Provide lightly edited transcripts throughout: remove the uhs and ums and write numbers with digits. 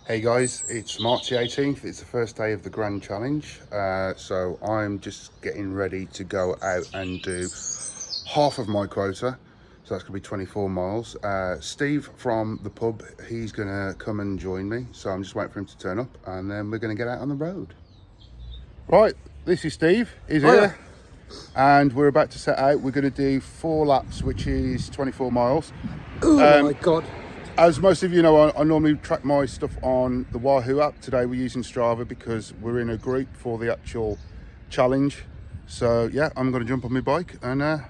Hey guys, it's March the 18th. It's the first day of the Grand Challenge. So I'm just getting ready to go out and do half of my quota. So that's going to be 24 miles. Steve from the pub, he's going to come and join me. So I'm just waiting for him to turn up and then we're going to get out on the road. Right, this is Steve. He's here. And we're about to set out. We're going to do 4 laps, which is 24 miles. Oh my God. As most of you know, I normally track my stuff on the Wahoo app. Today we're using Strava because we're in a group for the actual challenge. So yeah, I'm going to jump on my bike and I'm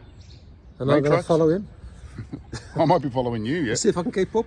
going to follow him. I might be following you, yeah. Let's see if I can keep up.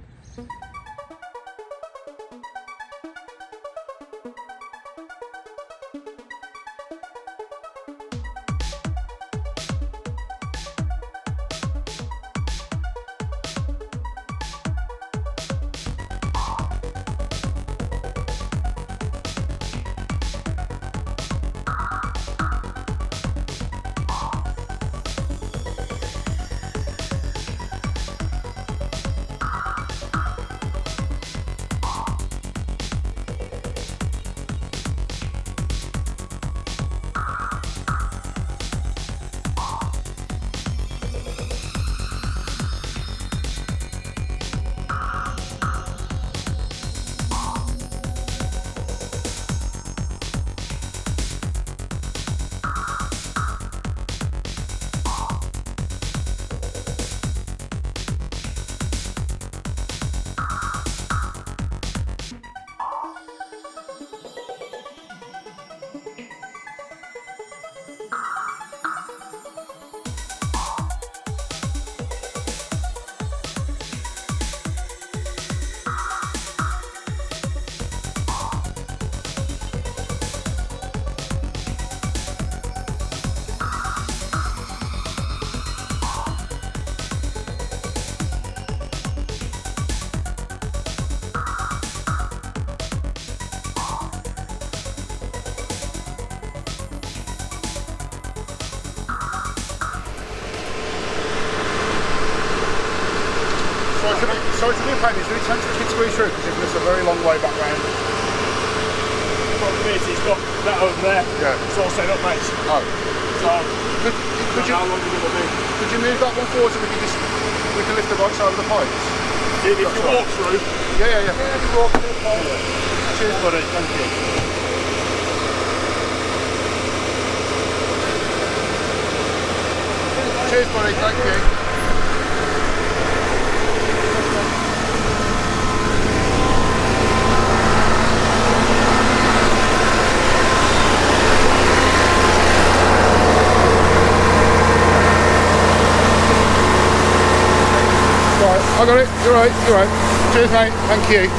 Sorry to be a pain, is there any chance we can squeeze through? Because it's a very long way back round. The problem is, it's got that over there. Yeah. It's all set up, mate. Oh. So, Could you, how long is it going to be? could you move that one forward so we can lift the bikes over the pipes? If you walk through. Yeah. Yeah, if you walk through. Cheers, buddy. Thank you. Cheers, buddy. Thank you. I got it. You're right. Cheers, mate. Thank you.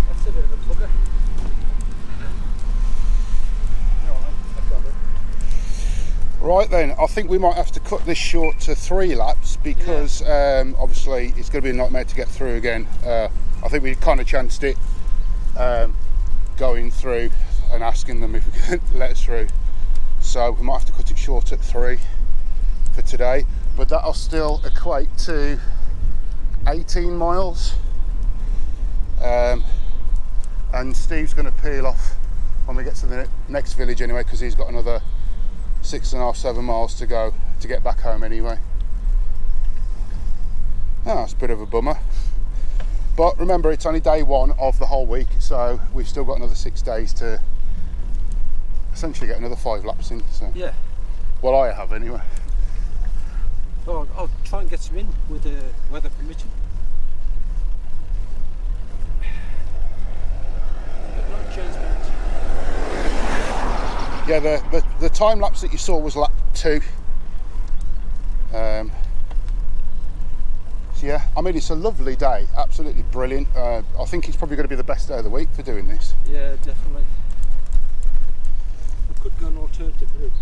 That's a bit of a bugger. Right then, I think we might have to cut this short to 3 laps because obviously it's going to be a nightmare to get through again. I think we kind of chanced it going through and asking them if we could let us through. So we might have to cut it short at 3 for today, but that'll still equate to 18 miles. And Steve's going to peel off when we get to the next village anyway, because he's got another 6.5–7 miles to go to get back home anyway. Oh, it's a bit of a bummer, but remember it's only day 1 of the whole week, so we've still got another 6 days to essentially get another 5 laps in. So Yeah. well, I have anyway. Oh, I'll try and get some in with the weather permitting. But not change minutes. Yeah, the time lapse that you saw was lap 2. So yeah, I mean, it's a lovely day, absolutely brilliant. I think it's probably going to be the best day of the week for doing this. Yeah, definitely. We could go an alternative route.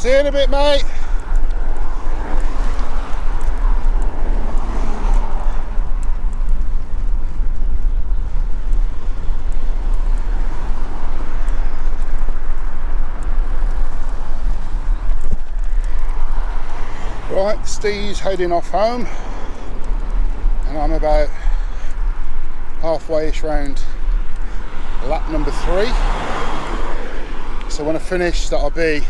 See you in a bit, mate. Right, Steve's heading off home, and I'm about halfway-ish round lap number 3. So when I finish, that'll be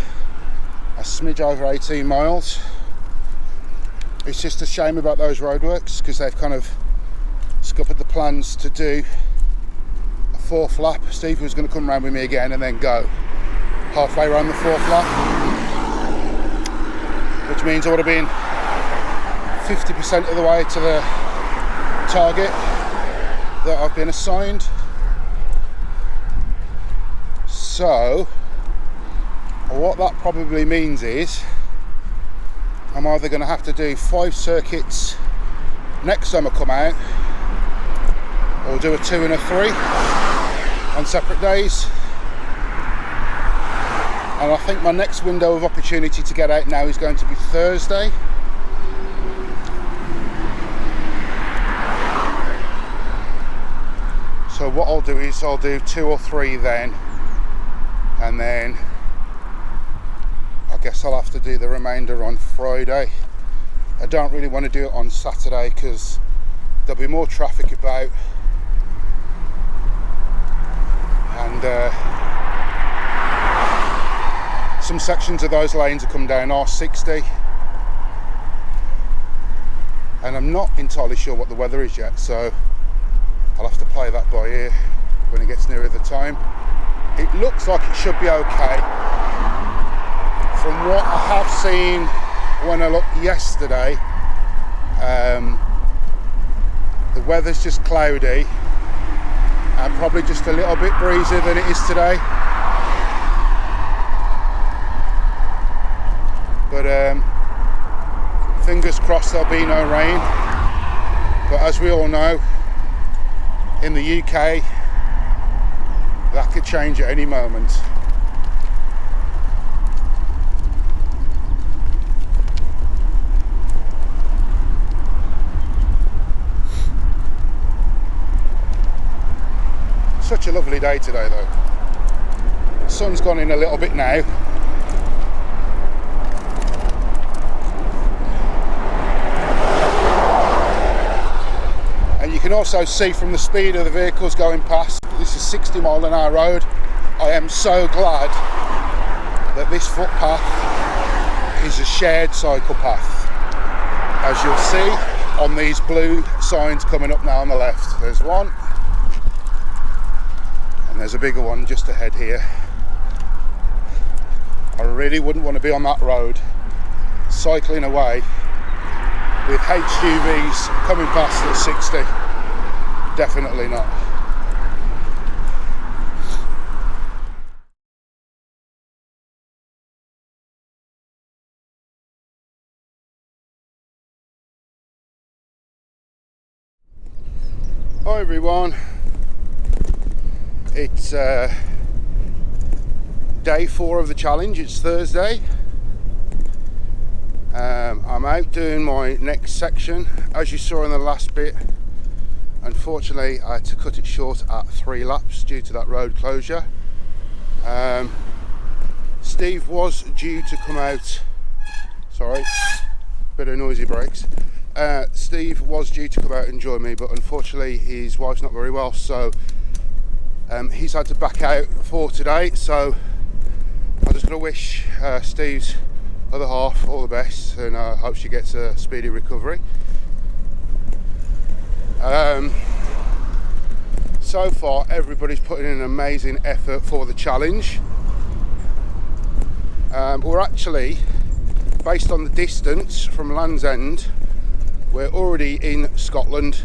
a smidge over 18 miles. It's just a shame about those roadworks because they've kind of scuppered the plans to do a 4th lap. Steve was going to come round with me again and then go halfway around the 4th lap, which means I would have been 50% of the way to the target that I've been assigned. So what that probably means is I'm either going to have to do 5 circuits next time I come out, or do a 2 and a 3 on separate days. And I think my next window of opportunity to get out now is going to be Thursday. So what I'll do is I'll do 2 or 3 then, and then I guess I'll have to do the remainder on Friday. I don't really want to do it on Saturday because there'll be more traffic about, and some sections of those lanes that come down R60, and I'm not entirely sure what the weather is yet, so I'll have to play that by ear when it gets nearer the time. It looks like it should be okay. From what I have seen when I looked yesterday, the weather's just cloudy and probably just a little bit breezier than it is today. But fingers crossed there'll be no rain. But as we all know, in the UK, that could change at any moment. Such a lovely day today though. The sun's gone in a little bit now. And you can also see from the speed of the vehicles going past, this is 60 mile an hour road. I am so glad that this footpath is a shared cycle path, as you'll see on these blue signs coming up now on the left. There's one, and there's a bigger one just ahead here. I really wouldn't want to be on that road cycling away with HGVs coming past at 60. Definitely not. Hi everyone, it's day 4 of the challenge. It's Thursday. I'm out doing my next section. As you saw in the last bit, unfortunately I had to cut it short at 3 laps due to that road closure. Steve was due to come out, sorry, bit of noisy brakes. Steve was due to come out and join me, but unfortunately his wife's not very well, so he's had to back out for today. So I'm just going to wish Steve's other half all the best, and I hope she gets a speedy recovery. So far everybody's putting in an amazing effort for the challenge. We're actually, based on the distance from Land's End, we're already in Scotland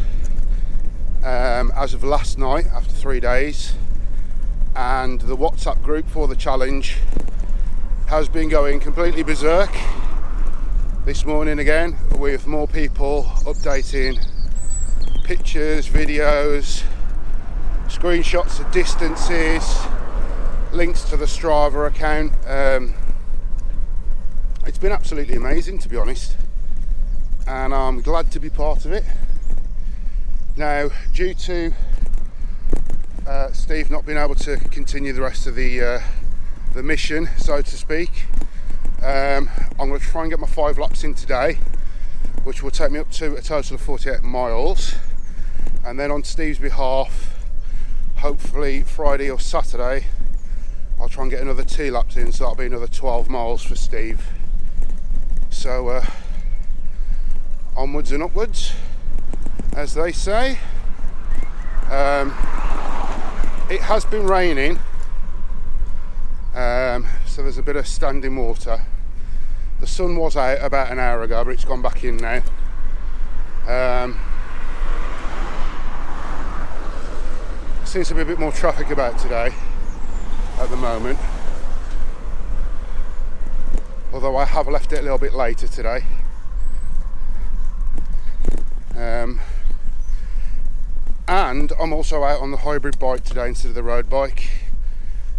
as of last night after 3 days, and the WhatsApp group for the challenge has been going completely berserk this morning again, with more people updating pictures, videos, screenshots of distances, links to the Strava account. it's been absolutely amazing, to be honest, and I'm glad to be part of it. Now, due to Steve not being able to continue the rest of the mission, so to speak, I'm going to try and get my 5 laps in today, which will take me up to a total of 48 miles, and then on Steve's behalf, hopefully Friday or Saturday, I'll try and get another 2 laps in, so that'll be another 12 miles for Steve. So onwards and upwards, as they say. It has been raining, so there's a bit of standing water. The sun was out about an hour ago, but it's gone back in now. Seems to be a bit more traffic about today at the moment, although I have left it a little bit later today. And I'm also out on the hybrid bike today instead of the road bike.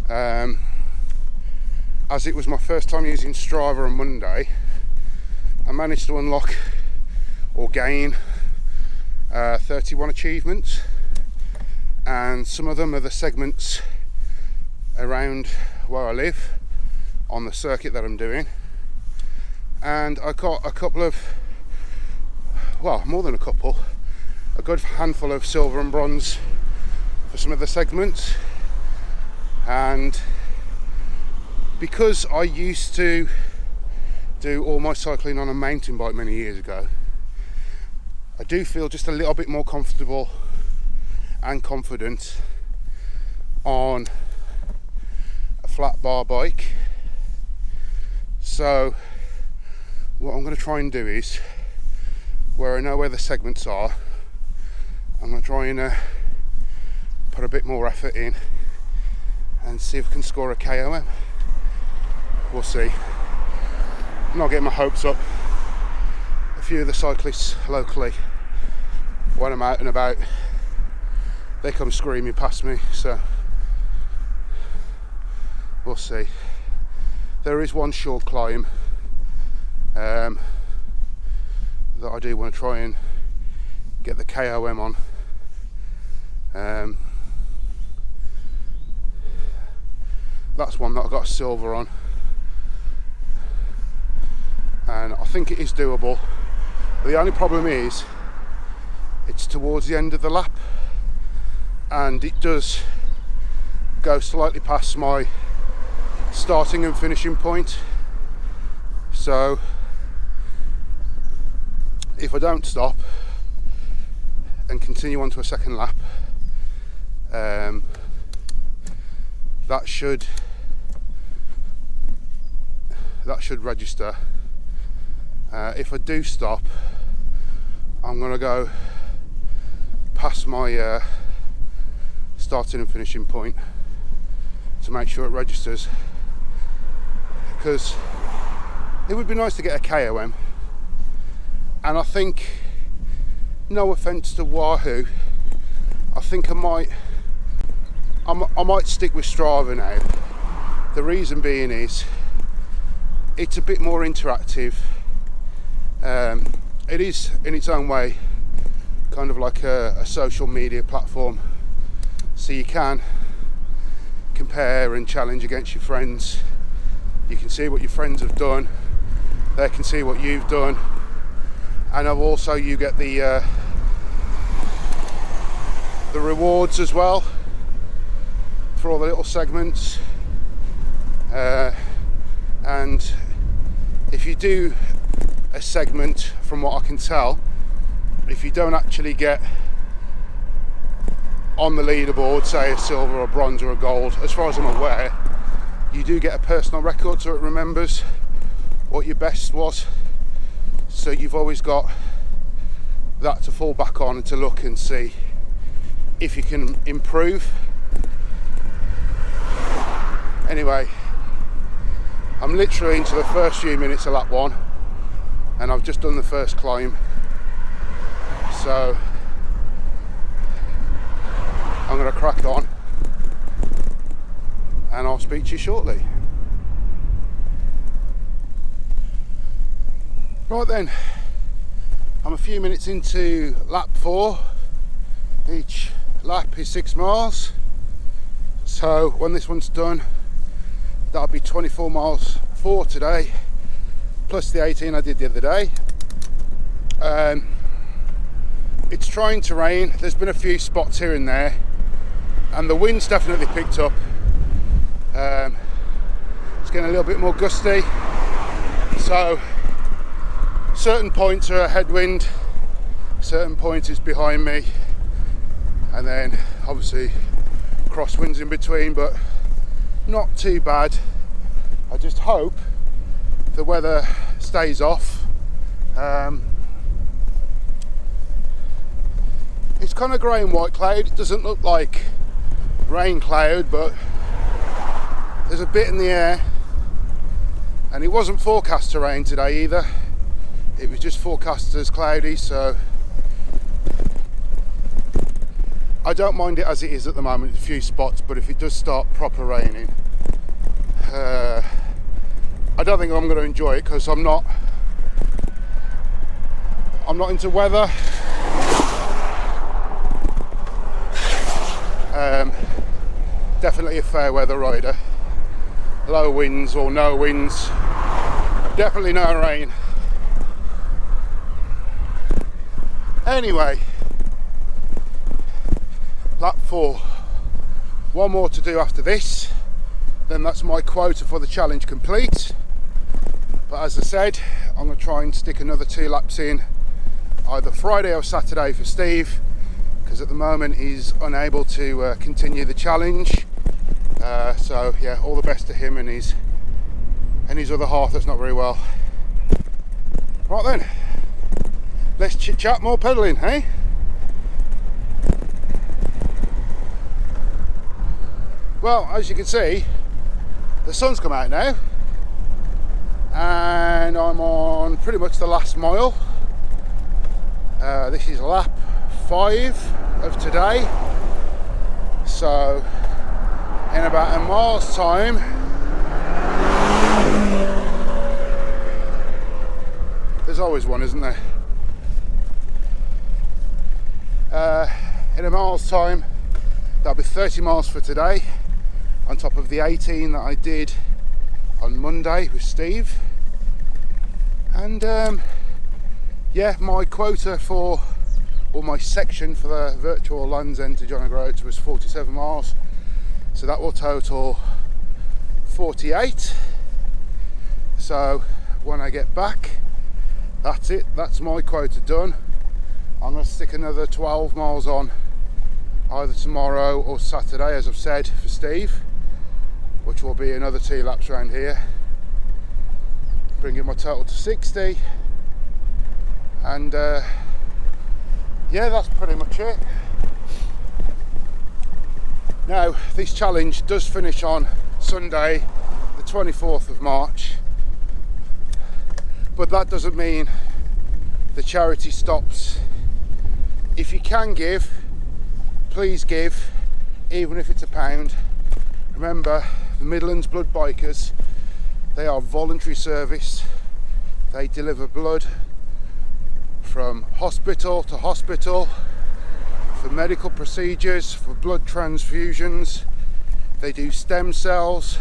As it was my first time using Strava on Monday, I managed to unlock or gain 31 achievements, and some of them are the segments around where I live on the circuit that I'm doing, and I got a couple of, well, more than a couple, a good handful of silver and bronze for some of the segments. And because I used to do all my cycling on a mountain bike many years ago, I do feel just a little bit more comfortable and confident on a flat bar bike. So what I'm going to try and do is, where I know where the segments are, I'm going to try and put a bit more effort in and see if I can score a KOM. We'll see. I'm not getting my hopes up. A few of the cyclists locally, when I'm out and about, they come screaming past me, so we'll see. There is one short climb that I do want to try and get the KOM on. That's one that I got a silver on, and I think it is doable. The only problem is it's towards the end of the lap, and it does go slightly past my starting and finishing point. So if I don't stop and continue on to a second lap, that should register. If I do stop, I'm going to go past my starting and finishing point to make sure it registers, because it would be nice to get a KOM. And I think, no offence to Wahoo, I think I might stick with Strava now. The reason being is it's a bit more interactive. It is in its own way kind of like a social media platform, so you can compare and challenge against your friends. You can see what your friends have done, they can see what you've done, and also you get the rewards as well for all the little segments. And if you do a segment, from what I can tell, if you don't actually get on the leaderboard, say a silver or bronze or a gold, as far as I'm aware, you do get a personal record, so it remembers what your best was. So you've always got that to fall back on and to look and see if you can improve. Anyway, I'm literally into the first few minutes of lap 1, and I've just done the first climb, so I'm going to crack on and I'll speak to you shortly. Right then, I'm a few minutes into lap 4. Each lap is 6 miles. So when this one's done, that'll be 24 miles for today, plus the 18 I did the other day. It's trying to rain. There's been a few spots here and there, and the wind's definitely picked up. It's getting a little bit more gusty, so certain points are a headwind, certain points is behind me, and then obviously crosswinds in between, but not too bad. I just hope the weather stays off. It's kind of grey and white cloud. It doesn't look like rain cloud, but there's a bit in the air, and it wasn't forecast to rain today either. It was just forecast as cloudy, so I don't mind it as it is at the moment, a few spots, but if it does start proper raining, I don't think I'm going to enjoy it, because I'm not into weather. Definitely a fair weather rider. Low winds or no winds, definitely no rain. Anyway, lap 4. One more to do after this, then that's my quota for the challenge complete. But as I said, I'm going to try and stick another 2 laps in either Friday or Saturday for Steve, because at the moment he's unable to continue the challenge. So yeah, all the best to him and his other half that's not very well. Right then, let's chit chat, more pedalling, hey? Well, as you can see, the sun's come out now, and I'm on pretty much the last mile. This is lap 5 of today, so in about a mile's time there's always one, isn't there? In a mile's time, that'll be 30 miles for today, on top of the 18 that I did on Monday with Steve. And yeah, my quota for, or my section for the virtual Land's End to John Groats was 47 miles. So that will total 48. So when I get back, that's it. That's my quota done. I'm going to stick another 12 miles on either tomorrow or Saturday, as I've said, for Steve, which will be another 2 laps around here, bringing my total to 60. And yeah, that's pretty much it. Now, this challenge does finish on Sunday, the 24th of March, but that doesn't mean the charity stops. If you can give, please give, even if it's £1. Remember, the Midlands Blood Bikers, they are voluntary service. They deliver blood from hospital to hospital, for medical procedures, for blood transfusions. They do stem cells.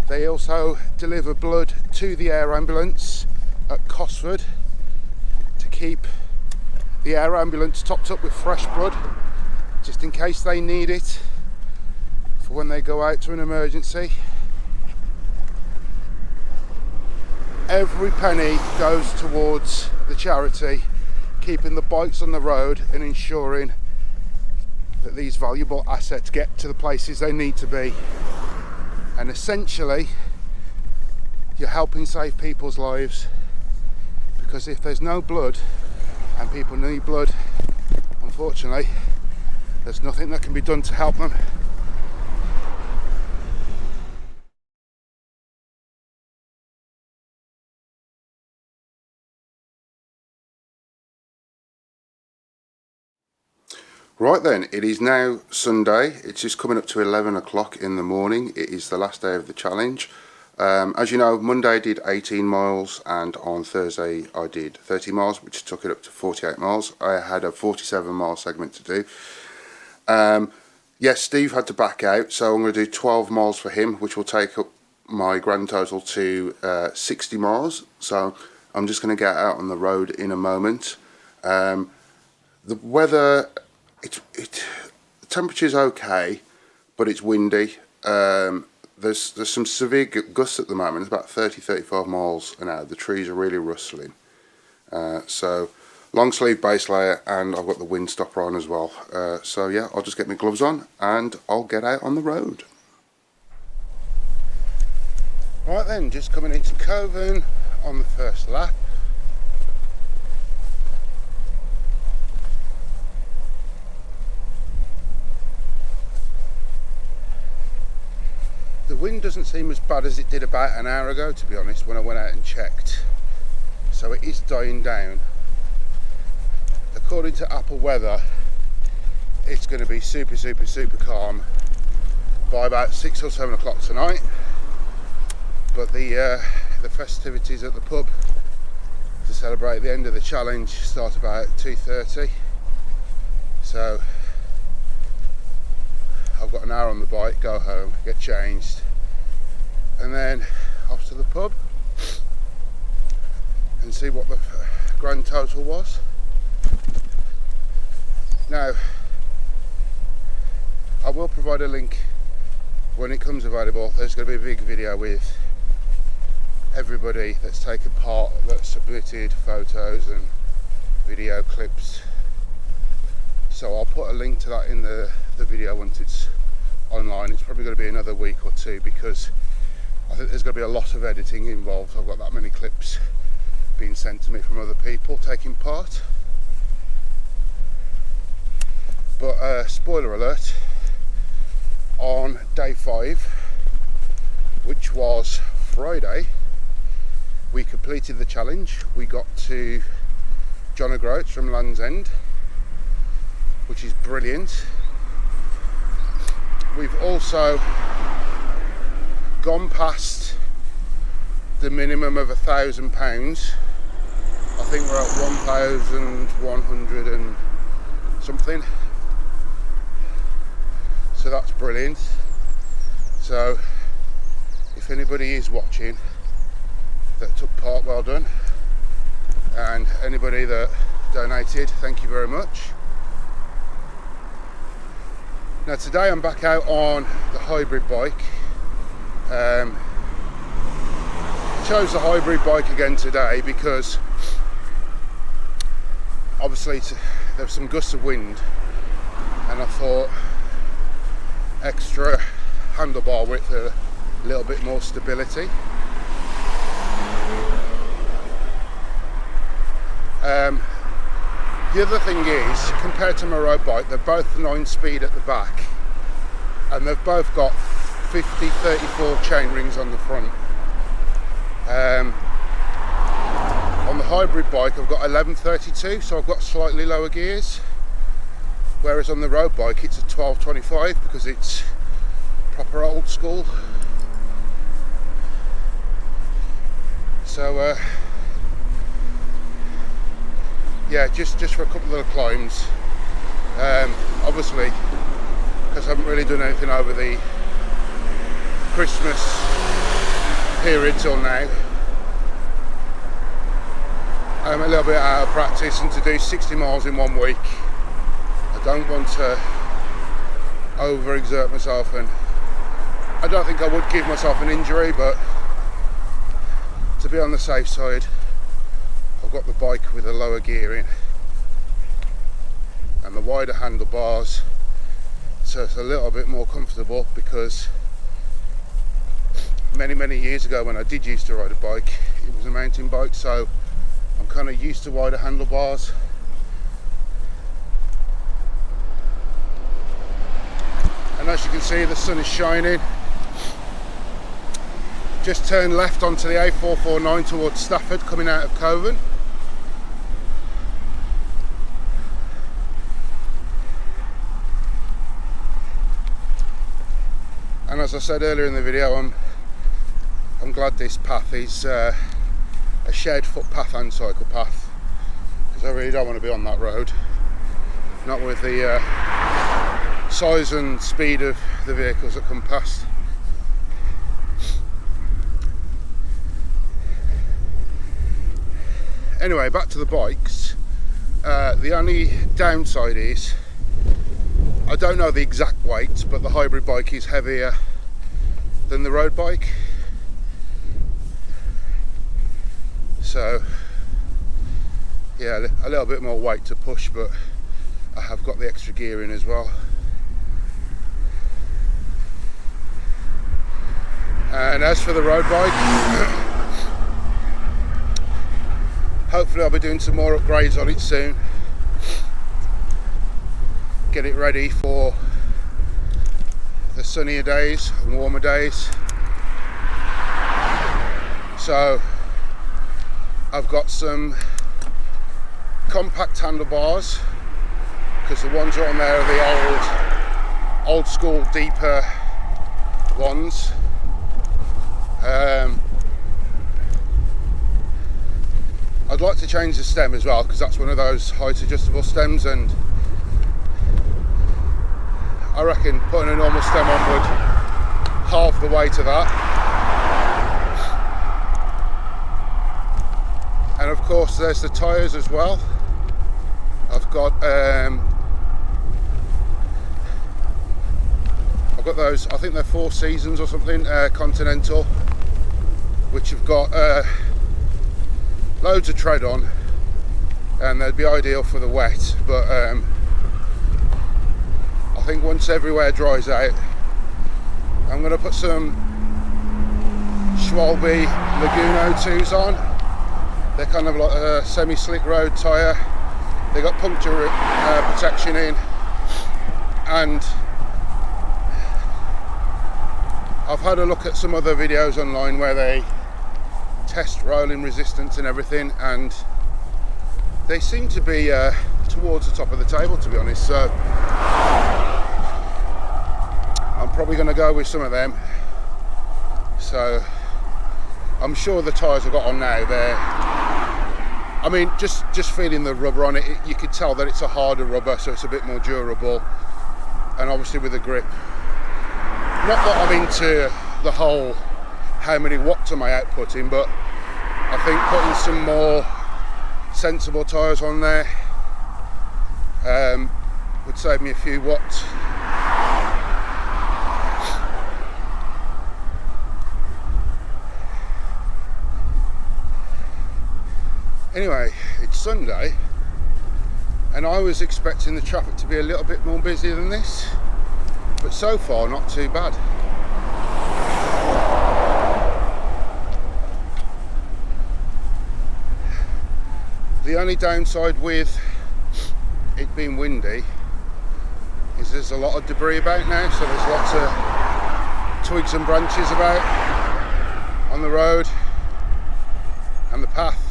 They also deliver blood to the air ambulance at Cosford to keep the air ambulance topped up with fresh blood, just in case they need it for when they go out to an emergency. Every penny goes towards the charity, keeping the bikes on the road and ensuring that these valuable assets get to the places they need to be. And essentially, you're helping save people's lives, because if there's no blood and people need blood, unfortunately, there's nothing that can be done to help them. Right then, it is now Sunday. It's just coming up to 11 o'clock in the morning. It is the last day of the challenge. As you know, Monday I did 18 miles and on Thursday I did 30 miles, which took it up to 48 miles. I had a 47 mile segment to do. Yes, Steve had to back out, so I'm going to do 12 miles for him, which will take up my grand total to 60 miles. So I'm just going to get out on the road in a moment. The weather, the temperature's okay, but it's windy. There's some severe gusts at the moment. It's about 30-35 miles an hour. The trees are really rustling. So long sleeve base layer, and I've got the wind stopper on as well. So yeah, I'll just get my gloves on and I'll get out on the road. Right then, just coming into Coven on the first lap. The wind doesn't seem as bad as it did about an hour ago, to be honest, when I went out and checked. So it is dying down. According to Apple Weather, it's going to be super calm by about 6 or 7 o'clock tonight. But the festivities at the pub to celebrate the end of the challenge start about 2:30. So I've got an hour on the bike, go home, get changed, and then off to the pub and see what the grand total was. Now, I will provide a link when it comes available. There's going to be a big video with everybody that's taken part, that's submitted photos and video clips. So I'll put a link to that in the video once it's online. It's probably going to be another week or two because I think there's going to be a lot of editing involved. I've got that many clips being sent to me from other people taking part. But spoiler alert, on day 5, which was Friday, we completed the challenge. We got to John Groats from Land's End, which is brilliant. We've also gone past the minimum of £1,000. I think we're at 1,100 and something. So that's brilliant. So if anybody is watching that took part, well done. And anybody that donated, thank you very much. Now today I'm back out on the hybrid bike. I chose the hybrid bike again today because obviously there's some gusts of wind, and I thought extra handlebar width, a little bit more stability. The other thing is, compared to my road bike, they're both 9-speed at the back, and they've both got 50-34 chain rings on the front. On the hybrid bike I've got 11-32, so I've got slightly lower gears, whereas on the road bike it's a 12-25 because it's proper old school. So yeah, just for a couple of climbs. Obviously, because I haven't really done anything over the Christmas period till now, I'm a little bit out of practice, and to do 60 miles in 1 week, I don't want to overexert myself, and I don't think I would give myself an injury, but to be on the safe side, I've got the bike with a lower gearing and the wider handlebars, so it's a little bit more comfortable, because many years ago when I did used to ride a bike, it was a mountain bike, so I'm kind of used to wider handlebars. And as you can see, the sun is shining. Just turned left onto the A449 towards Stafford, coming out of Coven. And as I said earlier in the video, I'm I'm glad this path is a shared footpath and cycle path, because I really don't want to be on that road, not with the size and speed of the vehicles that come past. Anyway, back to the bikes. The only downside is, I don't know the exact weight, but the hybrid bike is heavier than the road bike. So yeah, a little bit more weight to push, but I have got the extra gear in as well. And as for the road bike, hopefully I'll be doing some more upgrades on it soon. Get it ready for the sunnier days and warmer days. So I've got some compact handlebars, because the ones that are on there are the old school deeper ones. I'd like to change the stem as well, because that's one of those height adjustable stems, and I reckon putting a normal stem on would halve the weight of that. And of course there's the tyres as well. I've got those, I think they're 4 Seasons or something, Continental, which have got loads of tread on, and they'd be ideal for the wet, but I think once everywhere dries out, I'm going to put some Schwalbe Laguna 2s on. They're kind of like a semi-slick road tyre. They got puncture protection in, and I've had a look at some other videos online where they test rolling resistance and everything, and they seem to be towards the top of the table, to be honest. So I'm probably going to go with some of them. So I'm sure the tyres I've got on now, I mean, just feeling the rubber on it, you could tell that it's a harder rubber, so it's a bit more durable, and obviously with the grip. Not that I'm into the whole how many watts am I outputting, but I think putting some more sensible tyres on there would save me a few watts. Anyway, it's Sunday, and I was expecting the traffic to be a little bit more busy than this, but so far not too bad. The only downside with it being windy is there's a lot of debris about now, so there's lots of twigs and branches about on the road and the path.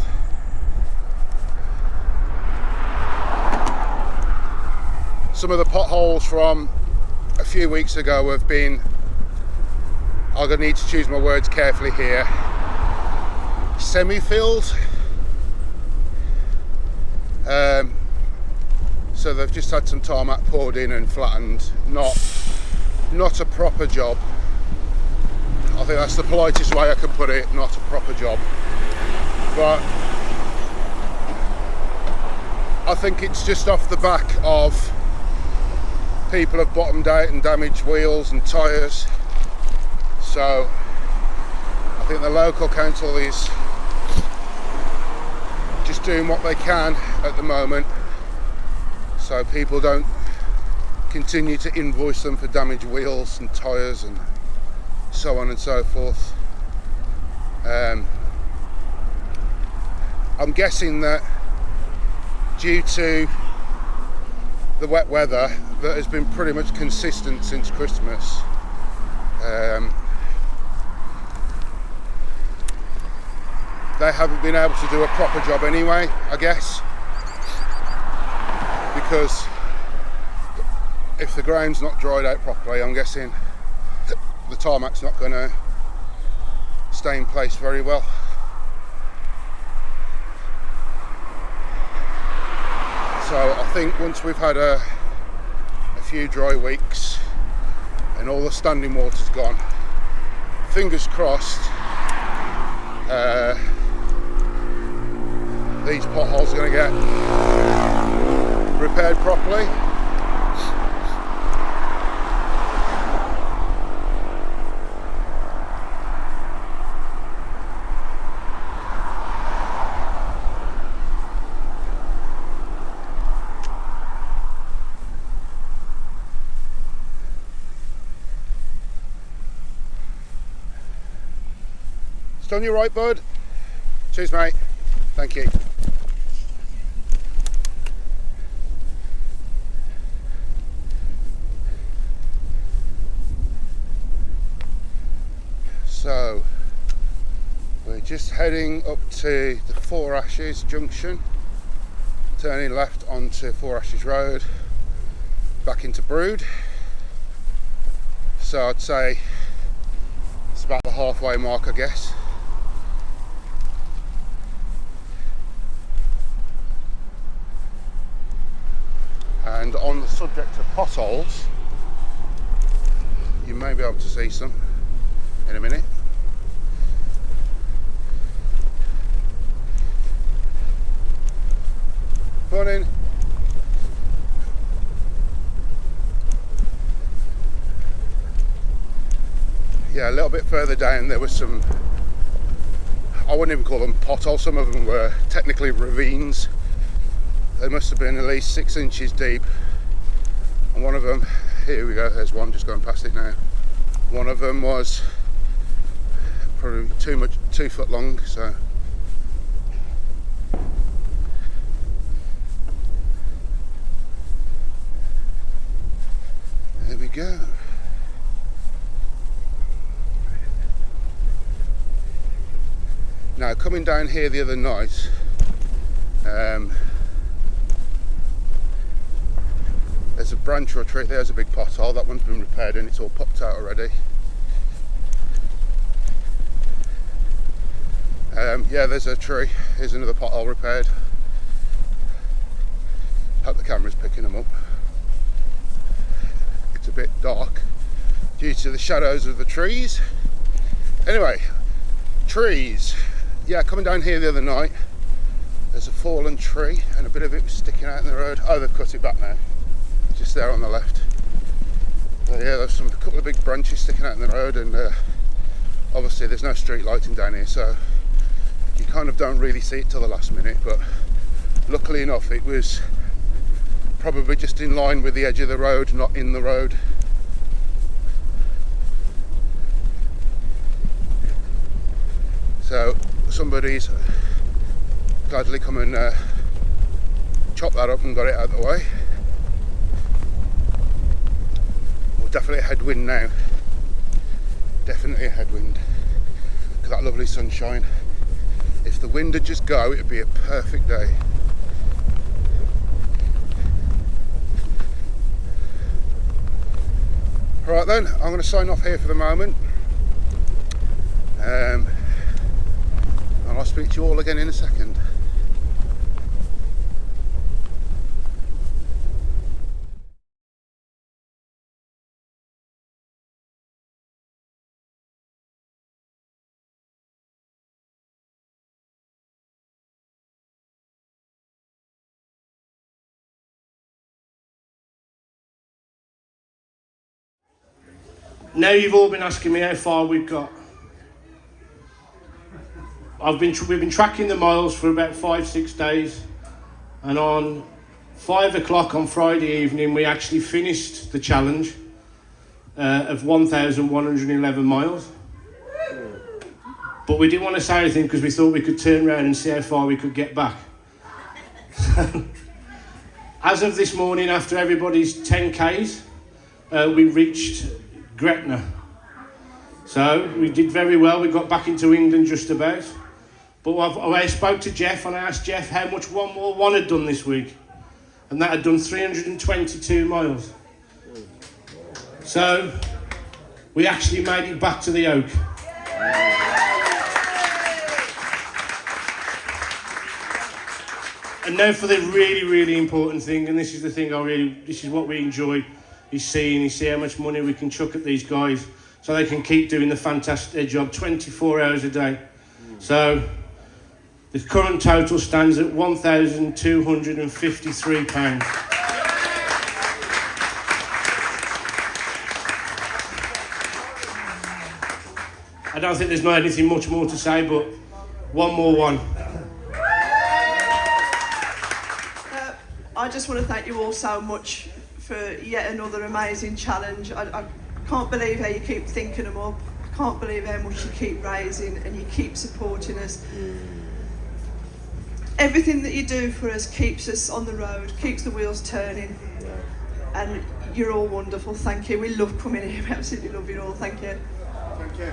Some of the potholes from a few weeks ago have been, I'm going to need to choose my words carefully here, semi-filled. So they've just had some tarmac poured in and flattened, not a proper job. I think that's the politest way I can put it, not a proper job. But I think it's just off the back of people have bottomed out and damaged wheels and tyres. So I think the local council is just doing what they can at the moment, so people don't continue to invoice them for damaged wheels and tyres and so on and so forth. I'm guessing that due to the wet weather that has been pretty much consistent since Christmas, they haven't been able to do a proper job anyway, I guess, because if the ground's not dried out properly, I'm guessing the tarmac's not going to stay in place very well. So I think once we've had a few dry weeks and all the standing water's gone, fingers crossed, these potholes are going to get repaired properly. It's on your right, bud. Cheers, mate. Thank you. So we're just heading up to the Four Ashes junction, turning left onto Four Ashes Road, back into Brood. So I'd say it's about the halfway mark, I guess. And on the subject of potholes, you may be able to see some in a minute. Morning. Yeah, a little bit further down there was some, I wouldn't even call them potholes, some of them were technically ravines. They must have been at least 6 inches deep. And one of them, here we go, there's one just going past it now. One of them was probably 2 foot long, so. There we go. Now coming down here the other night, there's a branch or a tree, there's a big pothole, that one's been repaired and it's all popped out already. Yeah, there's a tree, here's another pothole repaired. Hope the camera's picking them up. It's a bit dark due to the shadows of the trees. Anyway, trees. Yeah, coming down here the other night, there's a fallen tree and a bit of it was sticking out in the road. Oh, they've cut it back now. Just there on the left. But yeah, there's a couple of big branches sticking out in the road, and obviously there's no street lighting down here, so you kind of don't really see it till the last minute, but luckily enough it was probably just in line with the edge of the road, not in the road. So somebody's gladly come and chopped that up and got it out of the way. Well, definitely a headwind now. Definitely a headwind. Look at that lovely sunshine. If the wind would just go, it would be a perfect day. Right then, I'm going to sign off here for the moment. And I'll speak to you all again in a second. Now you've all been asking me how far we've got. We've been tracking the miles for about 5-6 days, and on 5 o'clock on Friday evening we actually finished the challenge of 1,111 miles. But we didn't want to say anything because we thought we could turn around and see how far we could get back. As of this morning, after everybody's 10Ks, we reached Gretna. So we did very well. We got back into England just about. But I spoke to Jeff and I asked Jeff how much OneMoreOne had done this week. And that had done 322 miles. So we actually made it back to the Oak. And now for the really, really important thing, and this is the thing this is what we enjoy, is see how much money we can chuck at these guys so they can keep doing the fantastic job 24 hours a day. So the current total stands at £1,253. I don't think there's not anything much more to say, but OneMoreOne. I just want to thank you all so much for yet another amazing challenge. I can't believe how you keep thinking them up. I can't believe how much you keep raising and you keep supporting us. Everything that you do for us keeps us on the road, keeps the wheels turning. And you're all wonderful, thank you. We love coming here, we absolutely love you all, thank you. Thank you.